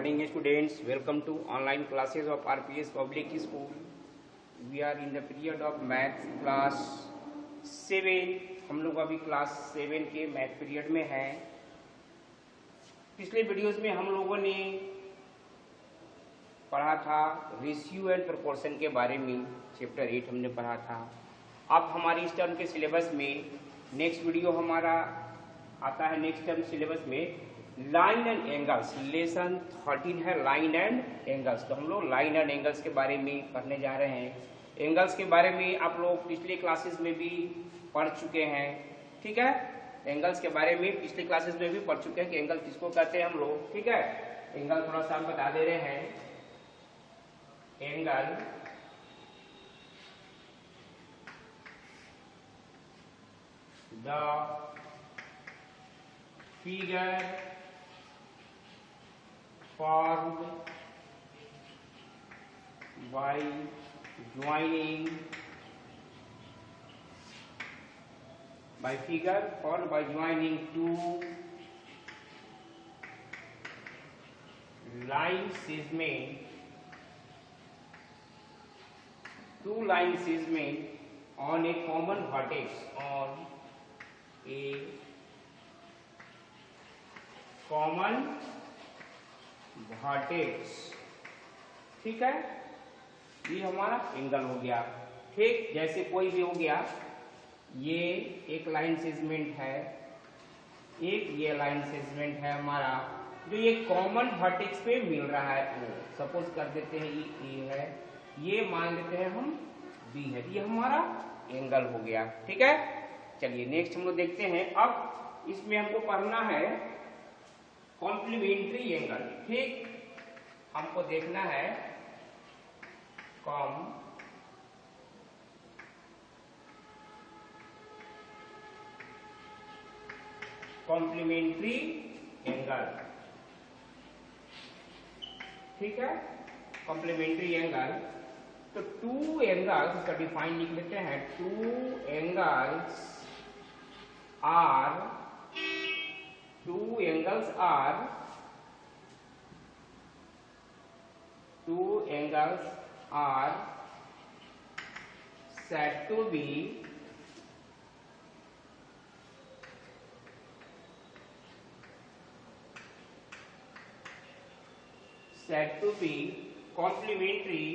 morning students, welcome to online classes of RPS Public School. We are in the period of math class 7. हम लोग अभी class 7 के math period में हैं. पिछले वीडियोस में हम लोगों ने पढ़ा था रेशियो एंड प्रोपोर्शन के बारे में. चैप्टर 8 हमने पढ़ा था. अब हमारी इस टर्म के सिलेबस में नेक्स्ट वीडियो हमारा आता है. नेक्स्ट टर्म सिलेबस में लाइन एंड एंगल्स. लेसन 13 है लाइन एंड एंगल्स. तो हम लोग लाइन एंड एंगल्स के बारे में पढ़ने जा रहे हैं. एंगल्स के बारे में आप लोग पिछले क्लासेस में भी पढ़ चुके हैं. ठीक है, एंगल्स के बारे में पिछले क्लासेस में भी पढ़ चुके हैं कि एंगल किसको कहते हैं हम लोग. ठीक है, एंगल थोड़ा सा हम बता दे रहे हैं. Angle the figure formed by joining two line segment on a common vertex. ठीक है, ये हमारा एंगल हो गया. ठीक, जैसे कोई भी हो गया. ये एक लाइन सेगमेंट है, एक ये लाइन सेगमेंट है हमारा, जो ये कॉमन वर्टेक्स पे मिल रहा है. सपोज कर देते हैं ये ए है, ये मान लेते हैं हम बी है. ये हमारा एंगल हो गया. ठीक है, चलिए नेक्स्ट हम लोग देखते हैं. अब इसमें हमको पढ़ना है कॉम्प्लीमेंट्री एंगल. ठीक, हमको देखना है कॉम्प्लीमेंट्री एंगल. ठीक है, कॉम्प्लीमेंट्री एंगल. तो टू एंगल्स का डिफाइन लिख लेते हैं. Two angles are said to be complementary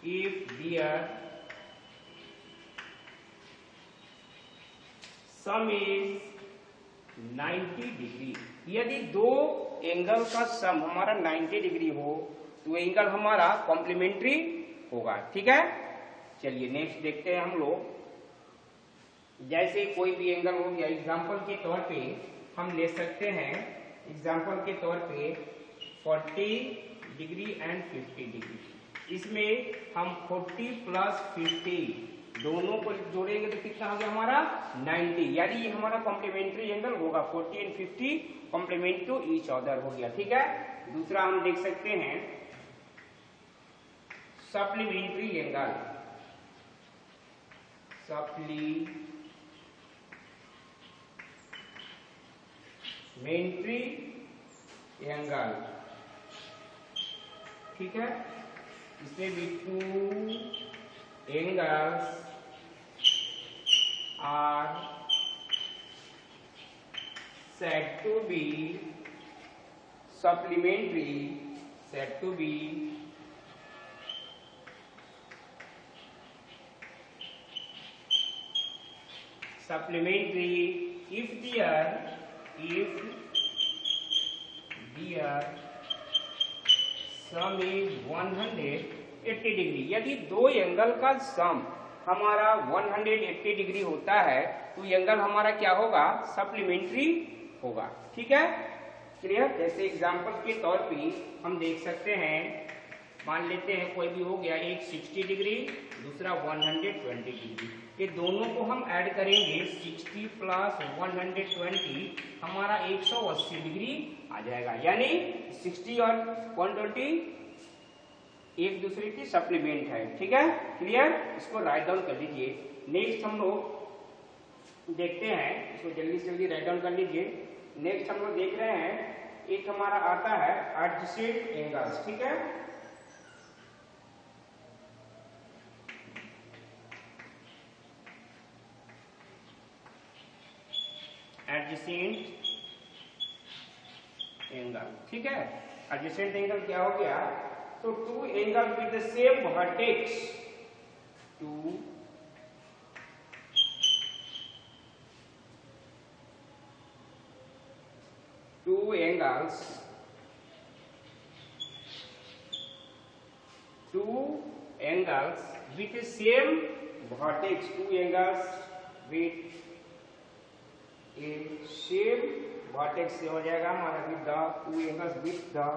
if their sum is 90 degree. यदि दो एंगल का सम हमारा 90 डिग्री हो तो एंगल हमारा कॉम्प्लीमेंट्री होगा. ठीक है, चलिए नेक्स्ट देखते हैं हम लोग. जैसे कोई भी एंगल हो गया, एग्जांपल के तौर पे हम ले सकते हैं. एग्जांपल के तौर पे 40 डिग्री एंड 50 डिग्री. इसमें हम 40 प्लस 50 दोनों को जोड़ेंगे तो कितना हो गया हमारा 90. यानी ये हमारा कॉम्प्लीमेंट्री एंगल होगा. 40 and 50 complement to each other हो गया. ठीक है, दूसरा हम देख सकते हैं सप्लीमेंट्री एंगल. Supplementary angle. ठीक है, इसमें भी two angles are said to be supplementary if their sum is 180 degree. यदि दो एंगल का सम हमारा 180 डिग्री होता है तो एंगल हमारा क्या होगा, सप्लीमेंट्री होगा. ठीक है, क्लियर. जैसे एग्जांपल के तौर पे हम देख सकते हैं मान लेते हैं कोई भी हो गया, एक 60 डिग्री, दूसरा 120 डिग्री। ये दोनों को हम ऐड करेंगे, 60 प्लस 120 हमारा 180 डिग्री आ जाएगा। यानी 60 और 120 एक दूसरे की सप्लीमेंट है। ठीक है, क्लियर? इसको राइट डाउन कर लीजिए। नेक्स्ट हम लोग देखते हैं, इसको जल्दी से जल्दी राइट डाउन कर लीजिए। नेक्स्ट हम लोग देख रहे हैं, एक हमारा आता है एडजेसेंट एंगल्स। ठीक है, एडजेसेंट एंगल। ठीक है, एडजेसेंट एंगल क्या हो गया? तो two angle with the same vertex, two angles with the same vertex, two angles with a same vertex से हो जाएगा हमारा with the two angles with the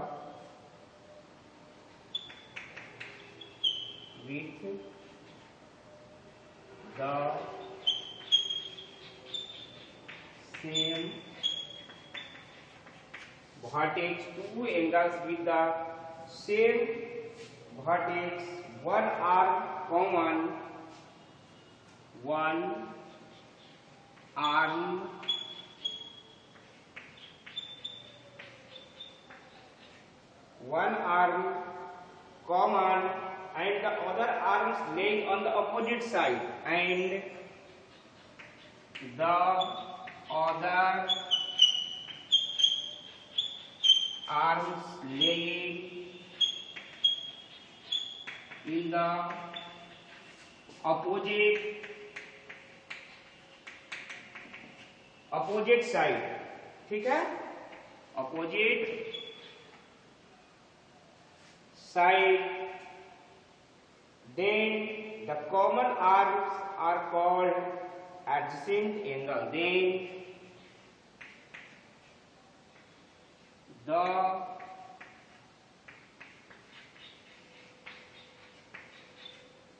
same vertex, two angles with the same vertex, one arm common, one arm common, and the other arms laying on the opposite side, and the other arms laying in the opposite side। ठीक है, opposite side, then the common arms are called adjacent angle,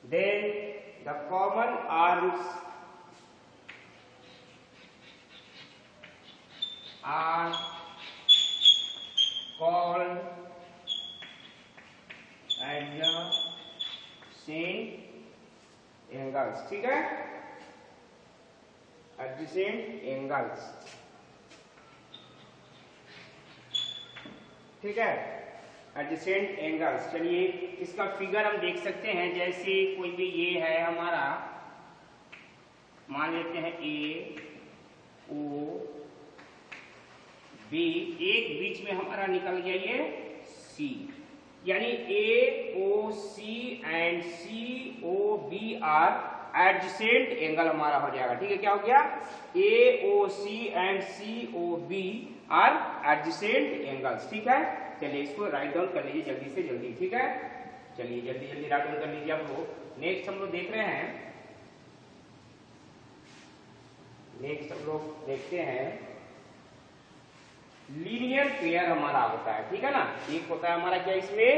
then the common arms are called adjacent angles। ठीक है, adjacent angles। ठीक है, adjacent angles. चलिए इसका figure हम देख सकते हैं। जैसे कोई भी ये है हमारा, मान लेते हैं ए ओ बी, एक बीच में हमारा निकल गया ये सी, यानी A O C and C O B are adjacent angle हमारा हो जाएगा। ठीक है, क्या हो गया? A O C and C O B are adjacent angles. ठीक है, चलिए इसको राइट डाउन कर लीजिए जल्दी से जल्दी। ठीक है, चलिए जल्दी जल्दी राइट डाउन कर लीजिए आप लोग। नेक्स्ट हम लोग देख रहे हैं, नेक्स्ट हम लोग देखते हैं लीनियर पेयर हमारा होता है। ठीक है ना, एक होता है हमारा क्या इसमें?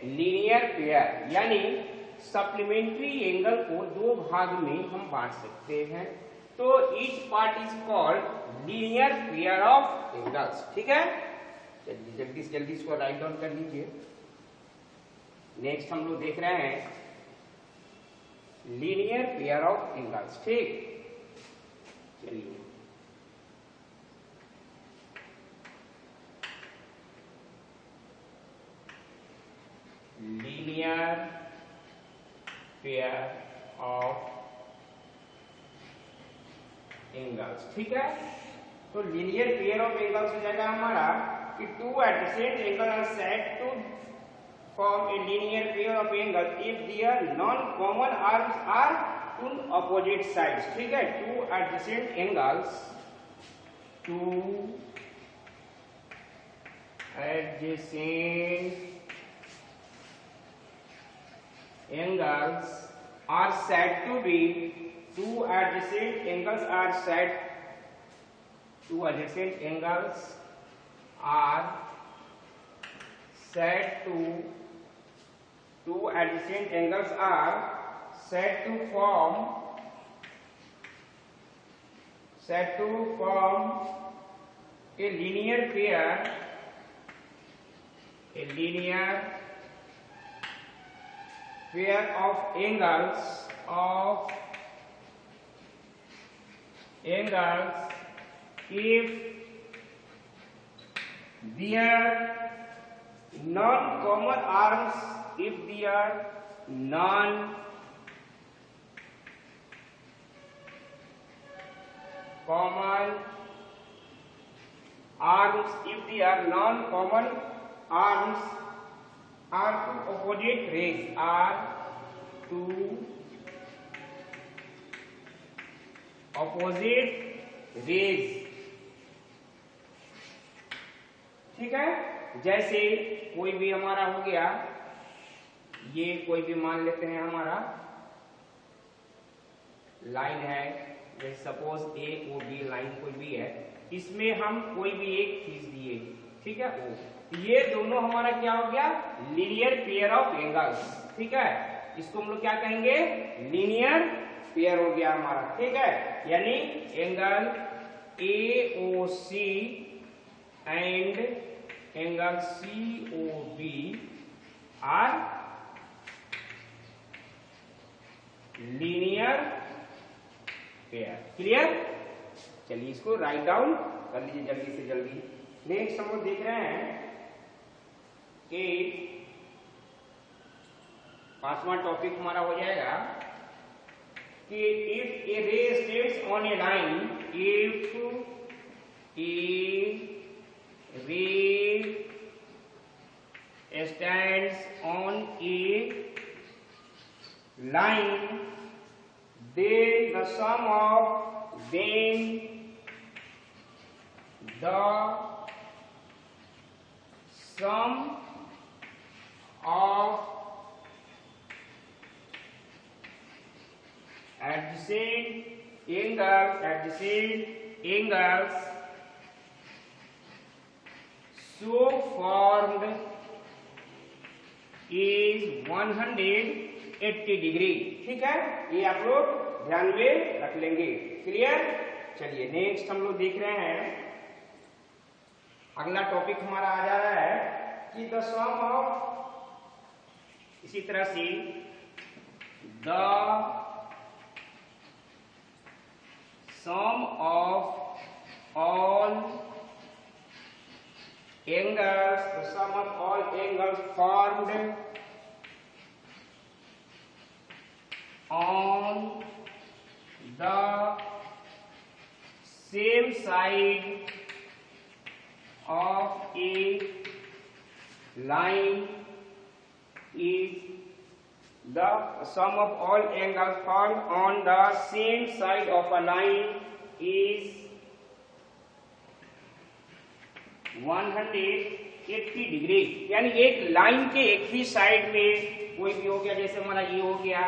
लीनियर पेयर, यानी सप्लीमेंट्री एंगल को दो भाग में हम बांट सकते हैं। तो each part is called linear pair of angles. ठीक है, जल्दी जल्दी से जल्दी इसको राइट डाउन कर लीजिए। नेक्स्ट हम लोग देख रहे हैं लीनियर पेयर ऑफ एंगल्स। ठीक, चलिए लीनियर पेयर ऑफ एंगल्स। ठीक है, तो लीनियर पेयर ऑफ एंगल्स हो जाएगा हमारा कि two adjacent angle are said to form a linear pair of angle if their non common arms are on opposite sides. ठीक है, two adjacent angles, two adjacent angles are said to be two adjacent angles are said to two adjacent angles are said to form a linear pair of angles if their non-common arms are two opposite rays ठीक है। जैसे कोई भी हमारा हो गया, ये कोई भी मान लेते हैं हमारा लाइन है, जैसे सपोज ए और बी लाइन कोई भी है, इसमें हम कोई भी एक खींच दिए, ठीक है। ओ ये दोनों हमारा क्या हो गया, लीनियर पेयर ऑफ एंगल्स, ठीक है। इसको हम लोग क्या कहेंगे, लीनियर पेयर हो गया हमारा, ठीक है। यानी angle AOC and angle COB are linear pair. Clear? चलिए इसको राइट डाउन कर लीजिए जल्दी से जल्दी। नेक्स्ट हम लोग देख रहे हैं कि 5वां टॉपिक हमारा हो जाएगा कि if a ray stands on a line, if a ray stands on a line, then the sum of adjacent angles so formed is 180 degree, ठीक है। ये आप लोग ध्यान में रख लेंगे। क्लियर? चलिए नेक्स्ट हम लोग देख रहे हैं, अगला टॉपिक हमारा आ जा रहा है कि द सम ऑफ, इसी तरह से the sum of all angles, the sum of all angles formed on the same side of a line is the sum of all angles formed on the same side of a line is 180 degree. यानी एक line के एक ही side में कोई भी हो गया, जैसे हमारा ये हो गया,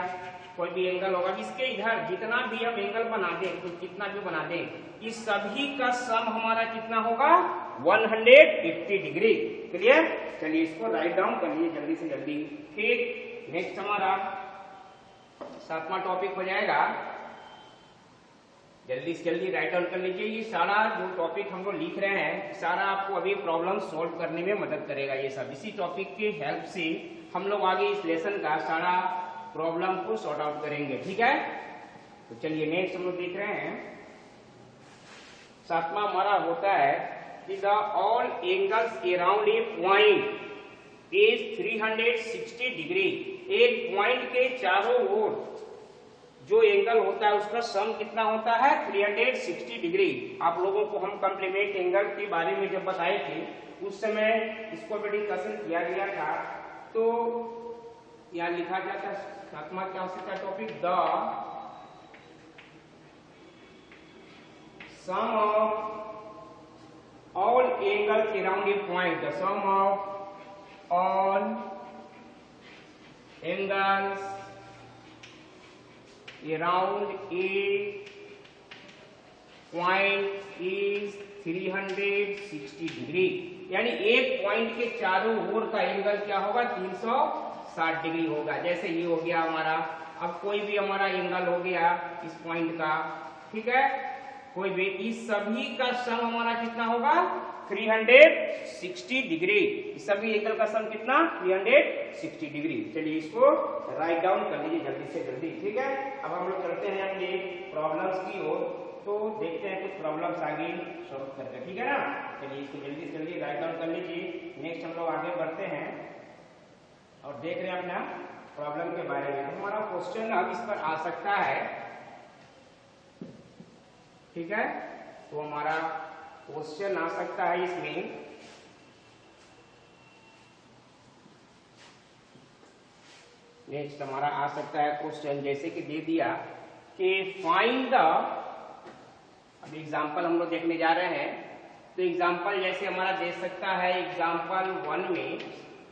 कोई भी एंगल होगा, इसके इधर जितना भी हम एंगल बना दें, तो कितना भी बना दें, इस सभी का सम हमारा कितना होगा, 180 डिग्री। क्लियर? चलिए इसको राइट डाउन कर लीजिए जल्दी से जल्दी। ठीक, नेक्स्ट हमारा 7वां टॉपिक हो जाएगा, जल्दी से जल्दी राइट डाउन कर लीजिए। ये सारा जो टॉपिक हम लोग लिख रहे हैं, सारा आपको अभी प्रॉब्लम सॉल्व करने में मदद करेगा। ये सब इसी टॉपिक के हेल्प से हम लोग आगे इस लेसन का सारा प्रॉब्लम को सॉर्ट आउट करेंगे, ठीक है। तो चलिए नेक्स्ट हम लोग देख रहे हैं, 7वां हमारा होता है कि the all angles around a point is 360 degree. एक पॉइंट के चारों ओर जो एंगल होता है उसका सम कितना होता है, 360 डिग्री। आप लोगों को हम कॉम्प्लीमेंट एंगल के बारे में जब बताए थे, उस समय इसको भी डिस्कशन किया गया था। तो यहाँ लिखा जाता है 7वां क्या हो सकता है topic, the sum of all angles around a point, the sum of all angles around a point is 360 degree. यानी एक पॉइंट के चारों ओर का एंगल क्या होगा, 360 60 डिग्री होगा। जैसे ये हो गया हमारा, अब कोई भी हमारा एंगल हो गया इस पॉइंट का, ठीक है, कोई भी, इस सभी का सम हमारा कितना होगा 360 डिग्री। सभी एंगल का सम कितना 360 डिग्री। चलिए इसको राइट डाउन कर लीजिए जल्दी से जल्दी, ठीक है। अब हम लोग चलते हैं अपने प्रॉब्लम्स की ओर, तो देखते हैं कुछ प्रॉब्लम्स आगे सॉल्व करके, ठीक है ना। चलिए इसको जल्दी से जल्दी राइट डाउन कर लीजिए। नेक्स्ट हम लोग आगे बढ़ते हैं और देख रहे हैं अपना प्रॉब्लम के बारे में। हमारा क्वेश्चन अब इस पर आ सकता है, ठीक है, तो हमारा क्वेश्चन आ सकता है इसमें, नेक्स्ट हमारा आ सकता है क्वेश्चन जैसे कि दे दिया कि फाइंड द, अब एग्जांपल हम लोग देखने जा रहे हैं, तो एग्जांपल जैसे हमारा दे सकता है एग्जांपल 1 में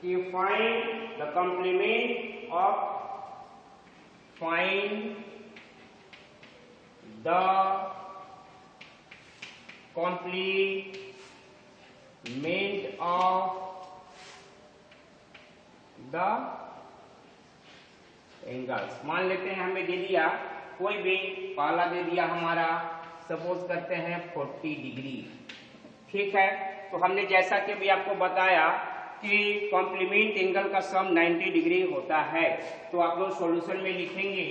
कि find the complement of, find the complement of the angles। मान लेते हैं हमें दे दिया कोई भी, पहला दे दिया हमारा सपोज करते हैं 40 डिग्री, ठीक है। तो हमने जैसा कि भी आपको बताया कि कॉम्प्लीमेंट एंगल का सम 90 डिग्री होता है, तो आप लोग सॉल्यूशन में लिखेंगे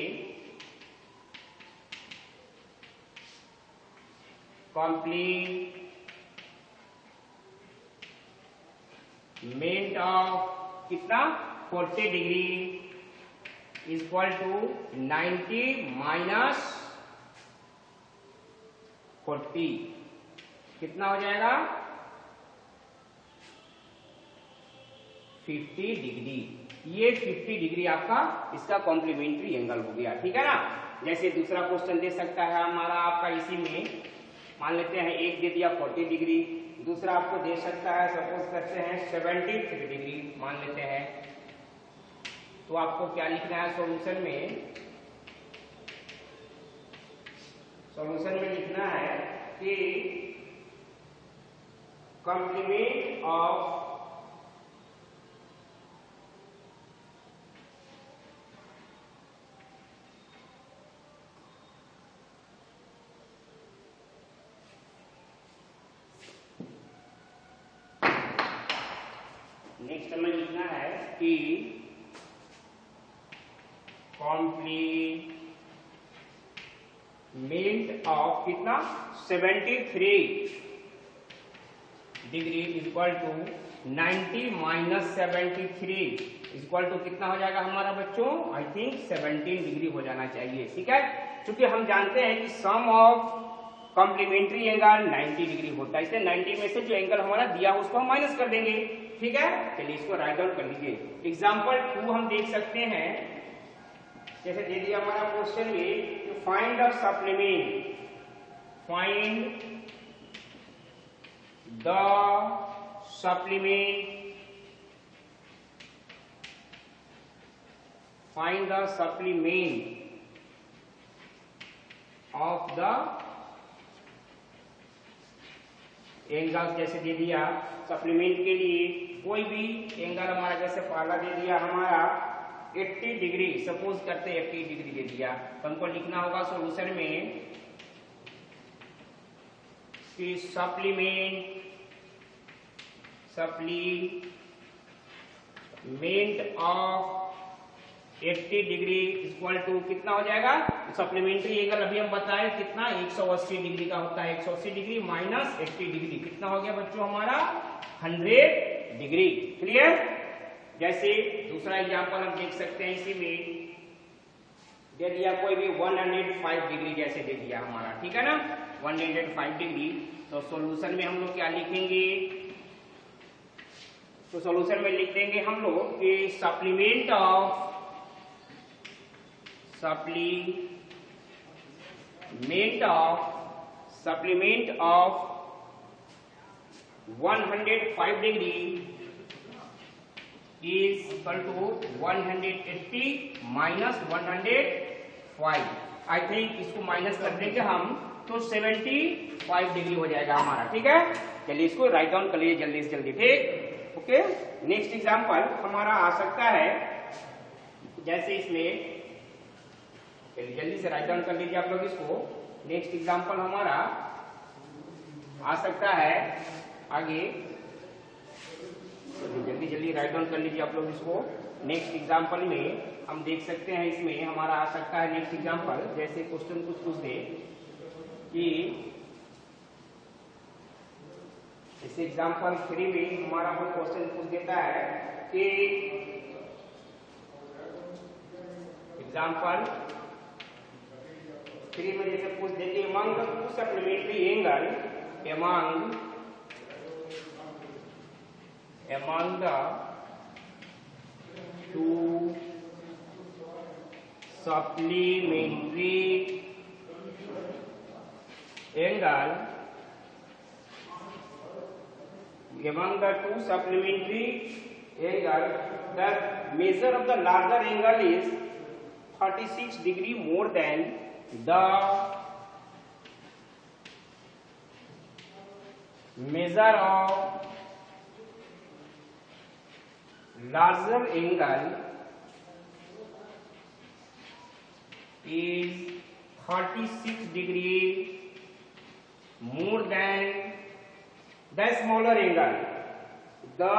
कॉम्प्लीमेंट ऑफ कितना 40 degree is equal to 90 minus 40, कितना हो जाएगा 50 डिग्री। ये 50 डिग्री आपका इसका कॉम्प्लीमेंट्री एंगल हो गया, ठीक है ना। जैसे दूसरा क्वेश्चन दे सकता है हमारा आपका इसी में, मान लेते हैं एक दे दिया 40 डिग्री, दूसरा आपको दे सकता है सपोज करते हैं 73 डिग्री मान लेते हैं। तो आपको क्या लिखना है सॉल्यूशन में, सॉल्यूशन में लिखना है कि कॉम्प्लीमेंट ऑफ नेक्स्ट हमें लिखना है कि कॉम्प्लीमेंट ऑफ कितना 73 degree is equal to 90 minus 73 is equal to कितना हो जाएगा हमारा बच्चों, आई थिंक 17 डिग्री हो जाना चाहिए, ठीक है। क्योंकि हम जानते हैं कि सम ऑफ कॉम्प्लीमेंट्री एंगल 90 डिग्री होता है, इसलिए 90 में से जो एंगल हमारा दिया उसको हम माइनस कर देंगे, ठीक है। चलिए इसको राइट डाउन कर लीजिए। एग्जांपल 2 हम देख सकते हैं, जैसे दे दिया हमारा क्वेश्चन में, find the supplement, find the supplement, find the supplement of the angle. जैसे दे दिया सप्लीमेंट के लिए कोई भी एंगल हमारा, जैसे पहला दे दिया हमारा 80 डिग्री, सपोज करते 80 डिग्री दे दिया, तो हमको लिखना होगा सॉल्यूशन में कि supplement of 80 degree equal to कितना हो जाएगा, सप्लीमेंट्री एंगल अभी हम बताएं कितना 180 डिग्री का होता है, 180 डिग्री माइनस 80 डिग्री कितना हो गया बच्चों हमारा 100 डिग्री। क्लियर। जैसे दूसरा एग्जांपल हम देख सकते हैं, इसी में दे दिया कोई भी 105 डिग्री जैसे दे दिया हमारा, ठीक है ना, 105 डिग्री। तो सॉल्यूशन में हम लोग क्या लिखेंगे, तो सॉल्यूशन में लिख देंगे हम लोग कि supplement of 105 degree is equal to 180 minus 105। I think इसको माइनस कर देंगे हम तो 75 डिग्री हो जाएगा हमारा, ठीक है। चलिए इसको राइट डाउन कर लीजिए जल्दी से जल्दी, ठीक। ओके, नेक्स्ट एग्जांपल हमारा आ सकता है जैसे इसमें जल्दी से राइट डाउन कर लीजिए आप लोग इसको। नेक्स्ट एग्जांपल हमारा आ सकता है आगे, जल्दी जल्दी राइट डाउन कर लीजिए आप लोग इसको। नेक्स्ट एग्जांपल में हम देख सकते हैं, इसमें हमारा आ सकता है नेक्स्ट एग्जांपल, जैसे क्वेश्चन कुछ पूछ दे कि इस एग्जांपल 3 में हमारा कोई क्वेश्चन पूछ देता है कि एग्जांपल 3 में जैसे पूछ दे कि among the two supplementary angle among the two supplementary angle the measure of the larger angle is 36 degree more than the measure of larger angle is 36 degree more than the smaller angle. The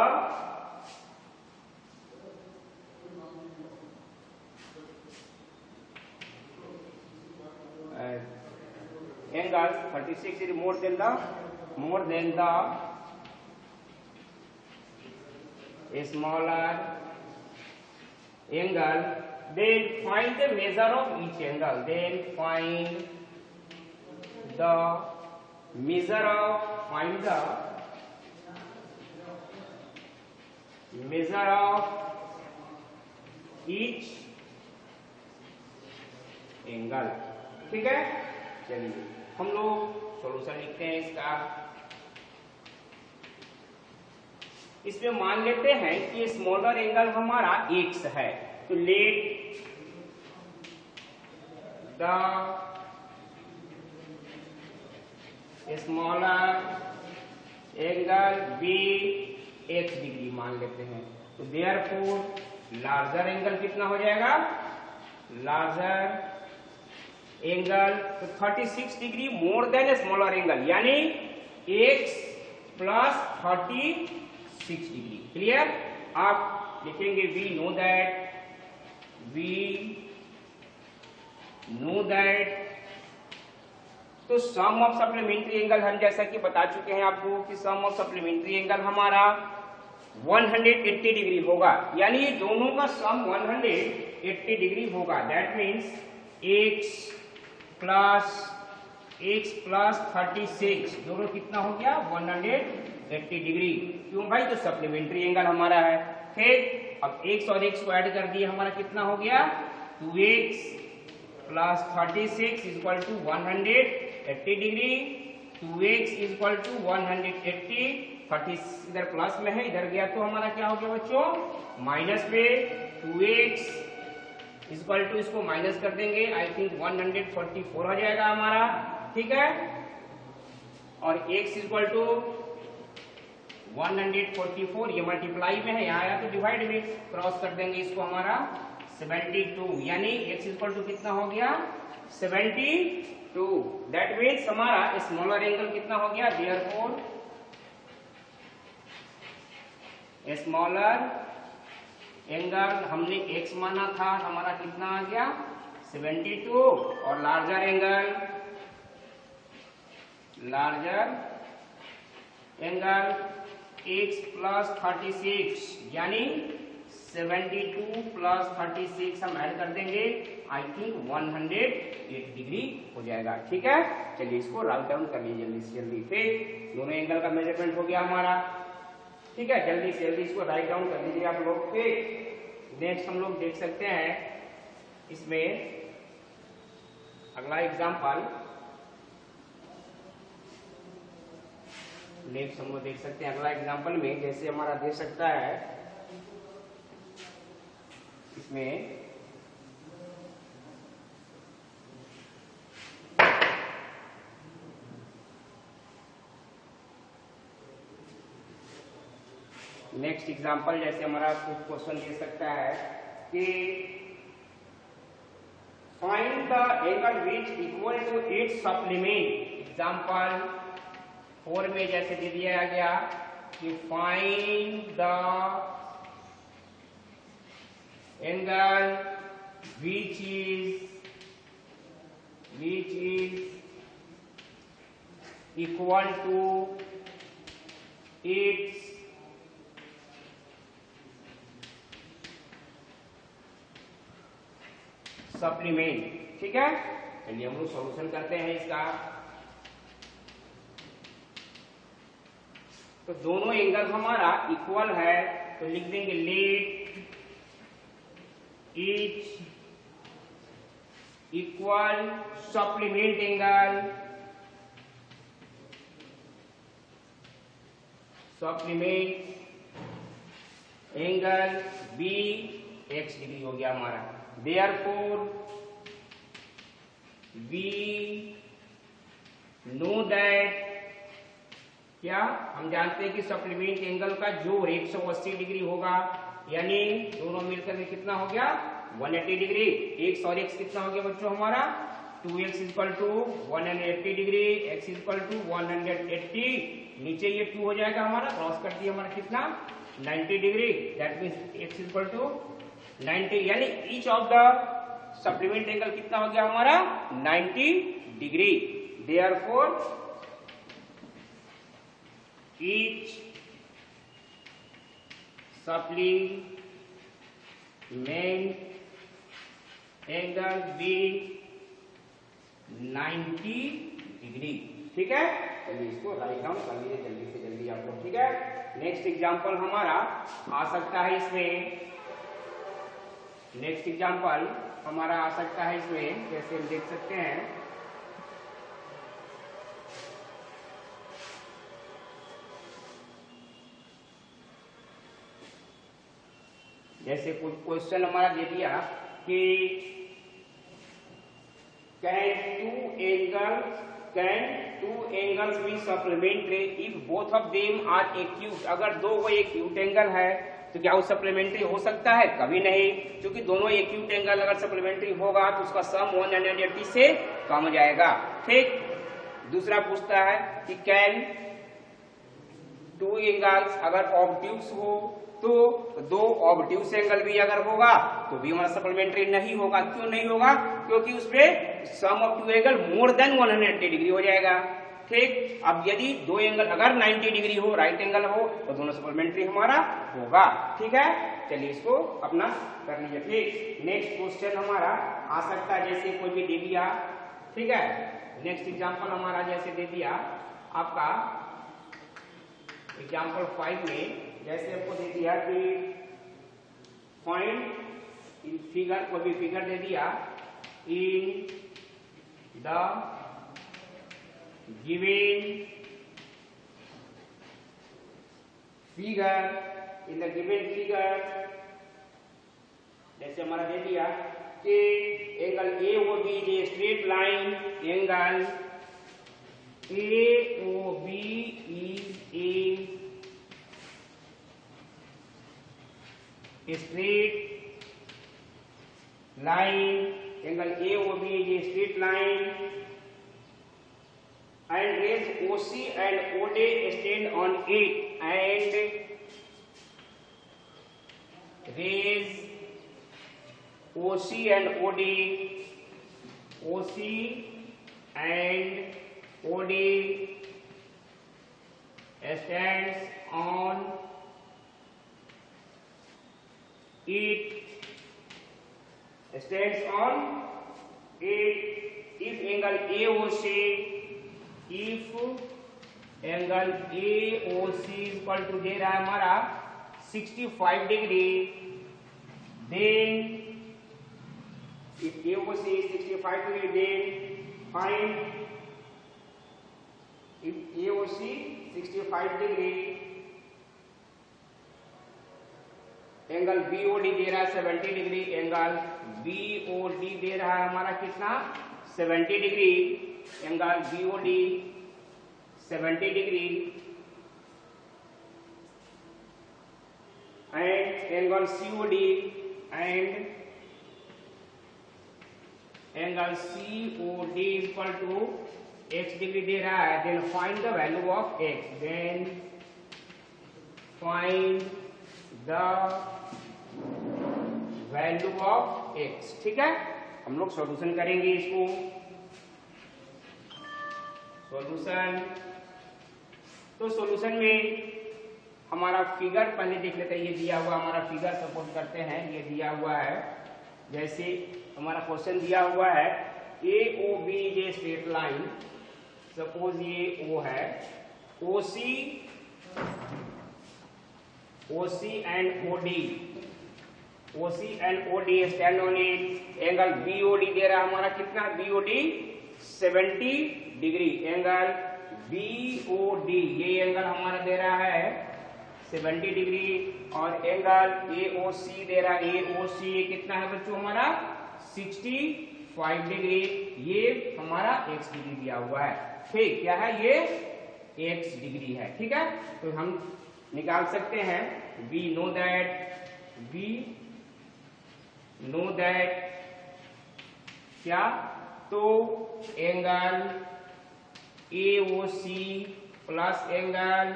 angle 36 is more than the smaller angle. Then find the measure of each angle. Then find the measure of each angle. ठीक है, चलिए हम लोग solution लिखते हैं इसका। इसमें मान लेते हैं कि स्मॉलर एंगल हमारा x है, तो let the smaller angle be x degree मान लेते हैं। तो देयरफॉर लार्जर एंगल कितना हो जाएगा, लार्जर एंगल तो 36 degree more than smaller angle, यानी x प्लस 36 डिग्री। क्लियर? आप लिखेंगे वी नो दैट तो सम ऑफ सप्लीमेंट्री एंगल हम जैसा कि बता चुके हैं आपको कि सम ऑफ सप्लीमेंट्री एंगल हमारा 180 डिग्री होगा, यानी ये दोनों का सम 180 डिग्री होगा। दैट मीन्स x प्लस 36 दोनों कितना हो गया 180 डिग्री। क्यों भाई? तो सप्लीमेंट्री एंगल हमारा है। ठीक, अब x और x को ऐड कर दिए, हमारा कितना हो गया 2x plus 36 is equal to 180 degree. 2x is equal to 180, 30 इधर प्लस में है, इधर गया तो हमारा क्या हो गया बच्चों माइनस पे। 2x इज इक्वल टू इसको माइनस कर देंगे, आई थिंक 144 हो जाएगा हमारा। ठीक है, और x इज इक्वल टू 144, ये मल्टीप्लाई में है, यहाँ आया तो डिवाइड में, क्रॉस कर देंगे इसको हमारा 72, यानी x इक्वल टू कितना हो गया 72। दैट मीन्स हमारा स्मॉलर एंगल कितना हो गया, देयरफॉर स्मॉलर एंगल हमने x माना था, हमारा कितना आ गया 72, और लार्जर एंगल x प्लस 36, यानी 72 प्लस 36 हम ऐड कर देंगे, आई थिंक 108 डिग्री हो जाएगा। ठीक है, चलिए इसको राइट डाउन कर लीजिए जल्दी से जल्दी। फिर दोनों एंगल का मेजरमेंट हो गया हमारा। ठीक है, जल्दी से जल्दी इसको राइट डाउन कर लीजिए आप लोग। फिर नेक्स्ट हम लोग देख सकते हैं इसमें अगला एग्जाम्पल। नेक्स्ट हम लोग देख सकते हैं अगला एग्जाम्पल में, जैसे हमारा दे सकता है इसमें नेक्स्ट एग्जाम्पल, जैसे हमारा कुछ क्वेश्चन दे सकता है कि find the angle which equal to its supplement. Example 4 में जैसे दे दिया गया कि find the angle which is equal to its supplement. ठीक है, चलिए हम लोग सॉल्यूशन करते हैं इसका। तो दोनों एंगल हमारा इक्वल है, तो लिख देंगे let each equal supplement angle, be X degree हो गया हमारा। देयरफॉर वी नो दैट, क्या हम जानते हैं कि सप्लीमेंट एंगल का जोड़ 180 डिग्री होगा, यानी दोनों मिलकर के कितना हो गया 180 डिग्री। एक्स और एक्स कितना हो गया बच्चों हमारा 2x equal to 180 degree, x equal to 180, नीचे ये 2 हो जाएगा हमारा, क्रॉस कर दिया हमारा कितना 90 degree, that means x equal to 90, यानी each of the supplement angle कितना हो गया हमारा 90 degree. Therefore each supplement angle be 90 degree. ठीक है, चलिए इसको राइट डाउन कर लीजिए जल्दी से जल्दी आप लोग। ठीक है, नेक्स्ट एग्जांपल हमारा आ सकता है इसमें, नेक्स्ट एग्जांपल हमारा आ सकता है इसमें, जैसे हम देख सकते हैं जैसे कोई क्वेश्चन हमारा दे दिया कि can two angles be supplementary if both of them are acute. अगर दो वो एक्यूट एंगल है तो क्या वो सप्लीमेंट्री हो सकता है? कभी नहीं, क्योंकि दोनों एक्यूट एंगल अगर सप्लीमेंट्री होगा तो उसका सम 180 से कम हो जाएगा। ठीक, दूसरा पूछता है कि कैन टू एंगल्स अगर ऑब्ट्यूस हो तो दो ऑब्ट्यूस एंगल भी अगर होगा तो भी हमारा सप्लीमेंट्री नहीं होगा। क्यों नहीं होगा? क्योंकि उसपे sum of two angle more than 180 degree हो जाएगा। ठीक, अब यदि दो एंगल अगर 90 डिग्री हो, राइट एंगल हो, तो दोनों सप्लीमेंट्री हमारा होगा। ठीक है, चलिए इसको अपना कर लीजिए। ठीक, नेक्स्ट क्वेश्चन हमारा आ सकता है, जैसे कोई भी दे दिया। ठीक है, नेक्स्ट एग्जांपल हमारा जैसे दे दिया आपका एग्जांपल 5 में, जैसे आपको दे दिया कि फाइंड इन फिगर, कोई भी फिगर दे दिया इन द गिवन फिगर, जैसे हमारा दे दिया कि angle A O B is straight line, angle A O B is a straight line, angle AOB is a straight line, and rays OC and OD stand on it, and rays OC and OD stands on it if angle AOC is equal to दे रहा है हमारा 65 degree, then if AOC is 65 degree, then find if AOC 65 degree, angle BOD दे रहा है 70 degree, angle BOD दे रहा है हमारा कितना 70 degree, angle BOD 70 degree, and angle COD angle COD equal to x degree दे रहा है, then find the value of x, then find the value of x। ठीक है, हम लोग सॉल्यूशन करेंगे इसको। सॉल्यूशन, तो सॉल्यूशन में हमारा फिगर पहले देख लेते हैं। ये दिया हुआ हमारा फिगर सपोज करते हैं, ये दिया हुआ है, जैसे हमारा क्वेश्चन दिया हुआ है AOB is a straight line, suppose ये O है, OC and OD stand on it. Angle BOD दे रहा है हमारा कितना, BOD 70 डिग्री। एंगल BOD ये एंगल हमारा दे रहा है 70 डिग्री, और एंगल AOC दे रहा है, AOC ये कितना है बच्चों हमारा 65 डिग्री। ये हमारा x डिग्री दिया हुआ है। ठीक, क्या है ये x डिग्री है। ठीक है, तो हम निकाल सकते हैं we know that क्या, तो angle AOC plus angle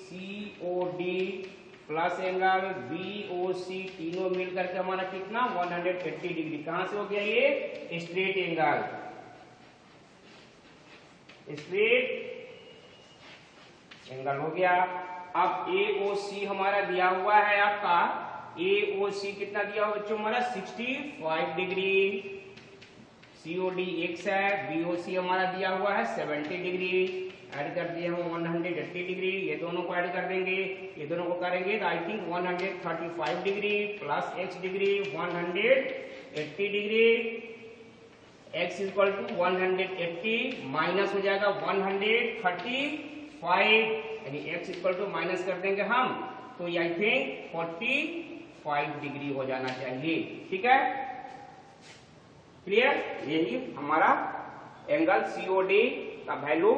COD plus angle BOC तीनों मिलकर के हमारा कितना 180 डिग्री। कहां से हो गया ये स्ट्रेट एंगल हो गया। अब AOC हमारा दिया हुआ है, आपका AOC कितना दिया हुआ बच्चों हमारा 65 डिग्री, COD x है, BOC हमारा दिया हुआ है 70 डिग्री, ऐड कर दिए हम 180 डिग्री। ये दोनों को ऐड कर देंगे, ये दोनों को करेंगे तो I think 135 degree plus x degree 180 degree. x equal to 180 minus हो जाएगा 135, यानी x इक्वल टू माइनस कर देंगे हम, तो आई थिंक 45 डिग्री हो जाना चाहिए। ठीक है, क्लियर। यही हमारा एंगल COD का वैल्यू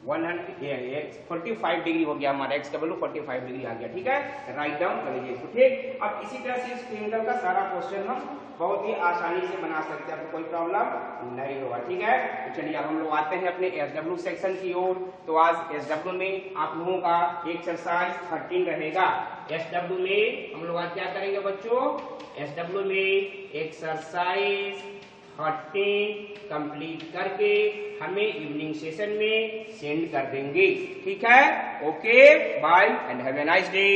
45 डिग्री हो गया, हमारा x का वैल्यू 45 डिग्री आ गया। ठीक है, राइट डाउन कर लीजिए इसको। ठीक, अब इसी तरह से इस एंगल का सारा क्वेश्चन हम बहुत ही आसानी से बना सकते हैं, आपको कोई प्रॉब्लम नहीं होगा। ठीक है, तो चलिए अब हम लोग आते हैं अपने SW सेक्शन की ओर। तो आज SW में आप लोगों का एक्सरसाइज 13 रहेगा। SW में हम लोग आज क्या करेंगे बच्चों, SW में एक्सरसाइज 13 कंप्लीट करके हमें इवनिंग सेशन में सेंड कर देंगे। ठीक है, okay bye and have a nice day.